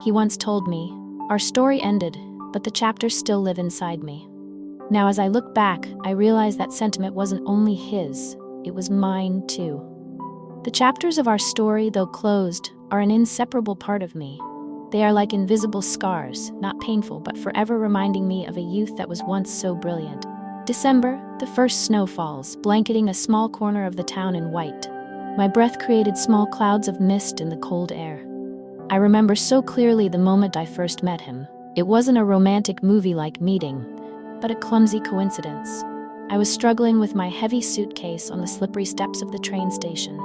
He once told me, "Our story ended, but the chapters still live inside me." Now, as I look back, I realize that sentiment wasn't only his, it was mine too. The chapters of our story, though closed, are an inseparable part of me. They are like invisible scars, not painful, but forever reminding me of a youth that was once so brilliant. December, the first snow falls, blanketing a small corner of the town in white. My breath created small clouds of mist in the cold air. I remember so clearly the moment I first met him. It wasn't a romantic movie-like meeting, but a clumsy coincidence. I was struggling with my heavy suitcase on the slippery steps of the train station.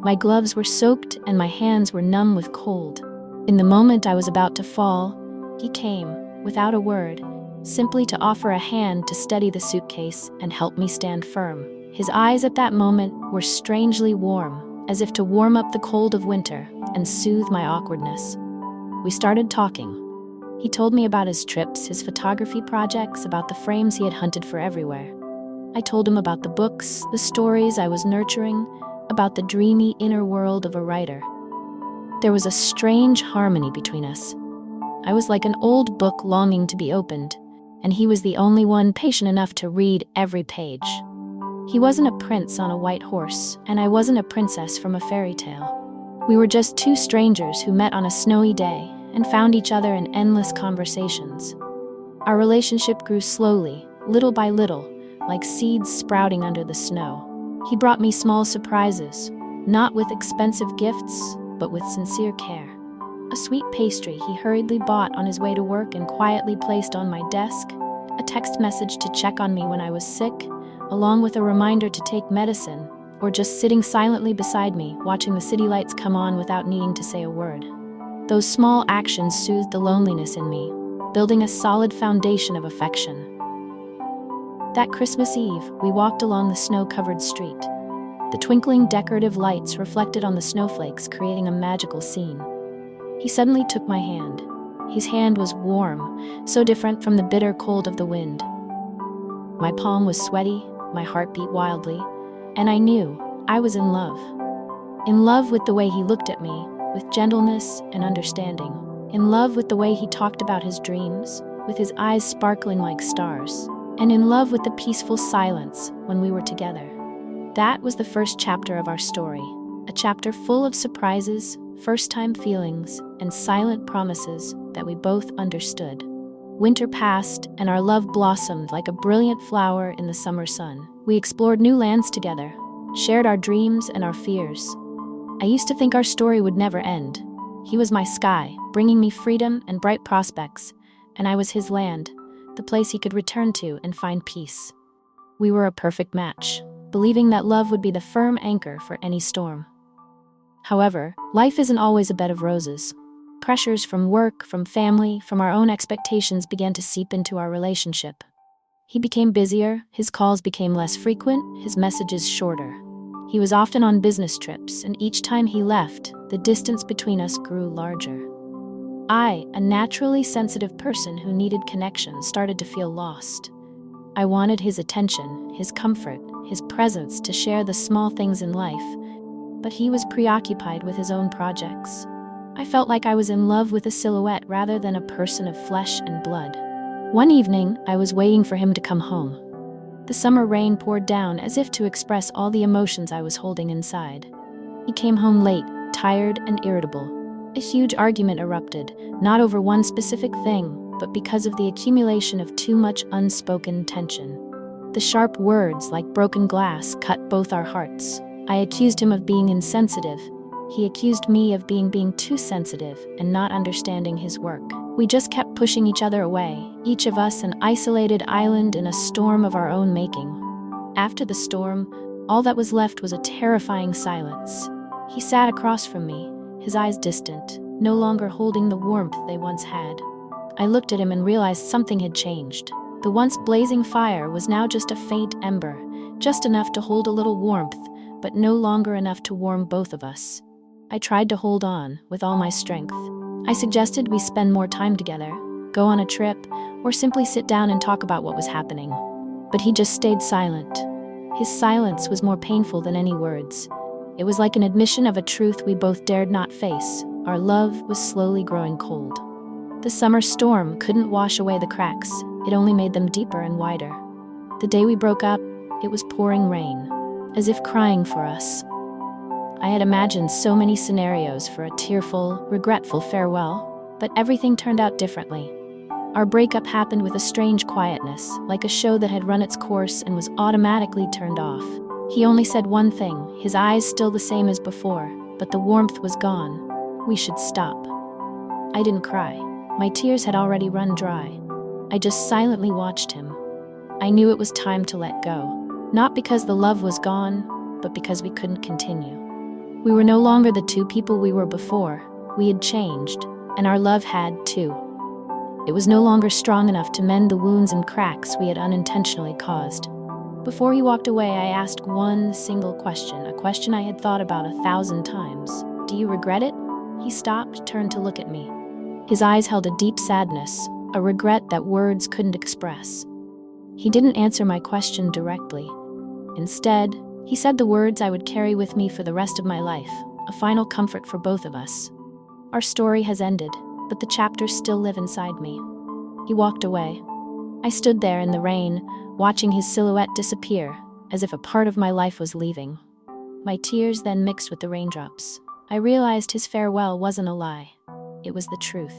My gloves were soaked and my hands were numb with cold. In the moment I was about to fall, he came, without a word, simply to offer a hand to steady the suitcase and help me stand firm. His eyes at that moment were strangely warm, as if to warm up the cold of winter and soothe my awkwardness. We started talking. He told me about his trips, his photography projects, about the frames he had hunted for everywhere. I told him about the books, the stories I was nurturing, about the dreamy inner world of a writer. There was a strange harmony between us. I was like an old book longing to be opened, and he was the only one patient enough to read every page. He wasn't a prince on a white horse, and I wasn't a princess from a fairy tale. We were just two strangers who met on a snowy day and found each other in endless conversations. Our relationship grew slowly, little by little, like seeds sprouting under the snow. He brought me small surprises, not with expensive gifts, but with sincere care. A sweet pastry he hurriedly bought on his way to work and quietly placed on my desk, a text message to check on me when I was sick, along with a reminder to take medicine, or just sitting silently beside me, watching the city lights come on without needing to say a word. Those small actions soothed the loneliness in me, building a solid foundation of affection. That Christmas Eve, we walked along the snow-covered street. The twinkling decorative lights reflected on the snowflakes, creating a magical scene. He suddenly took my hand. His hand was warm, so different from the bitter cold of the wind. My palm was sweaty, my heart beat wildly, and I knew I was in love. In love with the way he looked at me, with gentleness and understanding. In love with the way he talked about his dreams, with his eyes sparkling like stars. And in love with the peaceful silence when we were together. That was the first chapter of our story, a chapter full of surprises, first-time feelings, and silent promises that we both understood. Winter passed, and our love blossomed like a brilliant flower in the summer sun. We explored new lands together, shared our dreams and our fears. I used to think our story would never end. He was my sky, bringing me freedom and bright prospects, and I was his land, the place he could return to and find peace. We were a perfect match, believing that love would be the firm anchor for any storm. However, life isn't always a bed of roses. Pressures from work, from family, from our own expectations began to seep into our relationship. He became busier, his calls became less frequent, his messages shorter. He was often on business trips, and each time he left, the distance between us grew larger. I, a naturally sensitive person who needed connection, started to feel lost. I wanted his attention, his comfort, his presence to share the small things in life, but he was preoccupied with his own projects. I felt like I was in love with a silhouette rather than a person of flesh and blood. One evening, I was waiting for him to come home. The summer rain poured down as if to express all the emotions I was holding inside. He came home late, tired and irritable. A huge argument erupted, not over one specific thing, but because of the accumulation of too much unspoken tension. The sharp words, like broken glass, cut both our hearts. I accused him of being insensitive. He accused me of being too sensitive and not understanding his work. We just kept pushing each other away, each of us an isolated island in a storm of our own making. After the storm, all that was left was a terrifying silence. He sat across from me, his eyes distant, no longer holding the warmth they once had. I looked at him and realized something had changed. The once blazing fire was now just a faint ember, just enough to hold a little warmth, but no longer enough to warm both of us. I tried to hold on with all my strength. I suggested we spend more time together, go on a trip, or simply sit down and talk about what was happening. But he just stayed silent. His silence was more painful than any words. It was like an admission of a truth we both dared not face, our love was slowly growing cold. The summer storm couldn't wash away the cracks, it only made them deeper and wider. The day we broke up, it was pouring rain, as if crying for us. I had imagined so many scenarios for a tearful, regretful farewell, but everything turned out differently. Our breakup happened with a strange quietness, like a show that had run its course and was automatically turned off. He only said one thing, his eyes still the same as before, but the warmth was gone. We should stop. I didn't cry. My tears had already run dry. I just silently watched him. I knew it was time to let go. Not because the love was gone, but because we couldn't continue. We were no longer the two people we were before. We had changed, and our love had too. It was no longer strong enough to mend the wounds and cracks we had unintentionally caused. Before he walked away, I asked one single question, a question I had thought about 1,000 times. Do you regret it? He stopped, turned to look at me. His eyes held a deep sadness, a regret that words couldn't express. He didn't answer my question directly. Instead, he said the words I would carry with me for the rest of my life, a final comfort for both of us. Our story has ended, but the chapters still live inside me. He walked away. I stood there in the rain, watching his silhouette disappear, as if a part of my life was leaving. My tears then mixed with the raindrops. I realized his farewell wasn't a lie. It was the truth.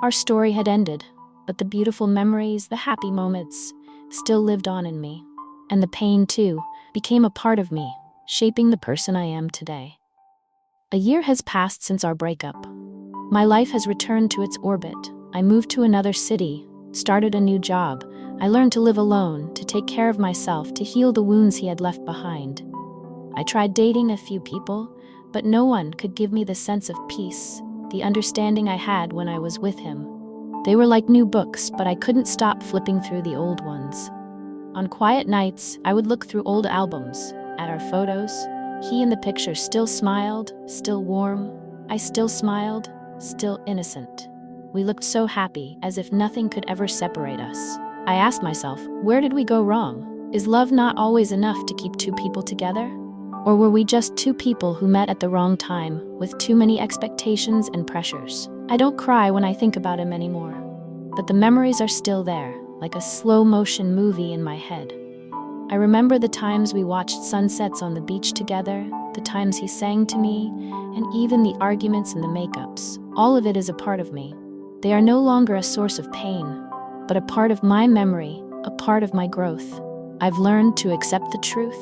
Our story had ended, but the beautiful memories, the happy moments, still lived on in me. And the pain, too, became a part of me, shaping the person I am today. A year has passed since our breakup. My life has returned to its orbit. I moved to another city, started a new job. I learned to live alone, to take care of myself, to heal the wounds he had left behind. I tried dating a few people, but no one could give me the sense of peace, the understanding I had when I was with him. They were like new books, but I couldn't stop flipping through the old ones. On quiet nights, I would look through old albums, at our photos. He in the picture still smiled, still warm. I still smiled, still innocent. We looked so happy, as if nothing could ever separate us. I asked myself, where did we go wrong? Is love not always enough to keep two people together? Or were we just two people who met at the wrong time, with too many expectations and pressures? I don't cry when I think about him anymore, but the memories are still there, like a slow-motion movie in my head. I remember the times we watched sunsets on the beach together, the times he sang to me, and even the arguments and the makeups. All of it is a part of me. They are no longer a source of pain, but a part of my memory, a part of my growth. I've learned to accept the truth,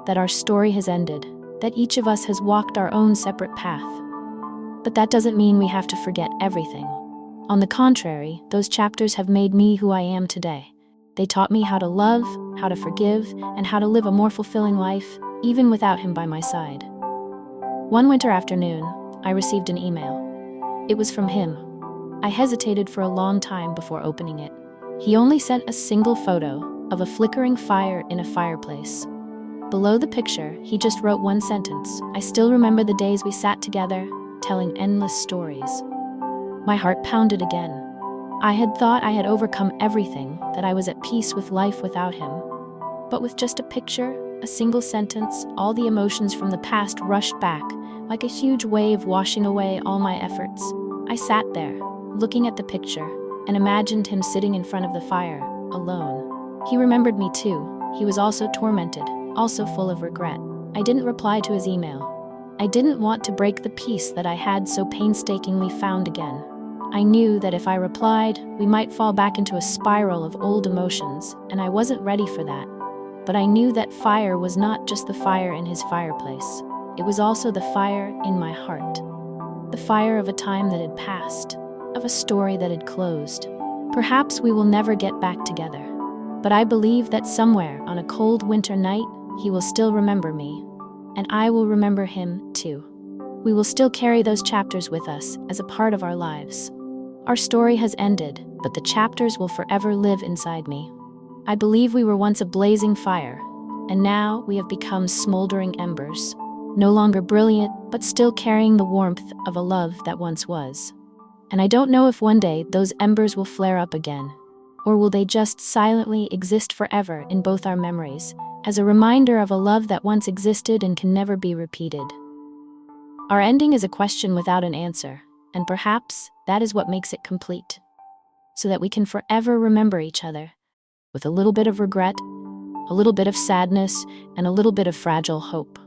that our story has ended, that each of us has walked our own separate path. But that doesn't mean we have to forget everything. On the contrary, those chapters have made me who I am today. They taught me how to love, how to forgive, and how to live a more fulfilling life, even without him by my side. One winter afternoon, I received an email. It was from him. I hesitated for a long time before opening it. He only sent a single photo of a flickering fire in a fireplace. Below the picture, he just wrote one sentence. I still remember the days we sat together, telling endless stories. My heart pounded again. I had thought I had overcome everything, that I was at peace with life without him. But with just a picture, a single sentence, all the emotions from the past rushed back, like a huge wave washing away all my efforts. I sat there, looking at the picture, and imagined him sitting in front of the fire, alone. He remembered me too. He was also tormented, also full of regret. I didn't reply to his email. I didn't want to break the peace that I had so painstakingly found again. I knew that if I replied, we might fall back into a spiral of old emotions, and I wasn't ready for that. But I knew that fire was not just the fire in his fireplace. It was also the fire in my heart. The fire of a time that had passed, of a story that had closed. Perhaps we will never get back together. But I believe that somewhere on a cold winter night, he will still remember me, and I will remember him too. We will still carry those chapters with us as a part of our lives. Our story has ended, but the chapters will forever live inside me. I believe we were once a blazing fire, and now we have become smoldering embers, no longer brilliant, but still carrying the warmth of a love that once was. And I don't know if one day those embers will flare up again, or will they just silently exist forever in both our memories, as a reminder of a love that once existed and can never be repeated. Our ending is a question without an answer, and perhaps that is what makes it complete, so that we can forever remember each other, with a little bit of regret, a little bit of sadness, and a little bit of fragile hope.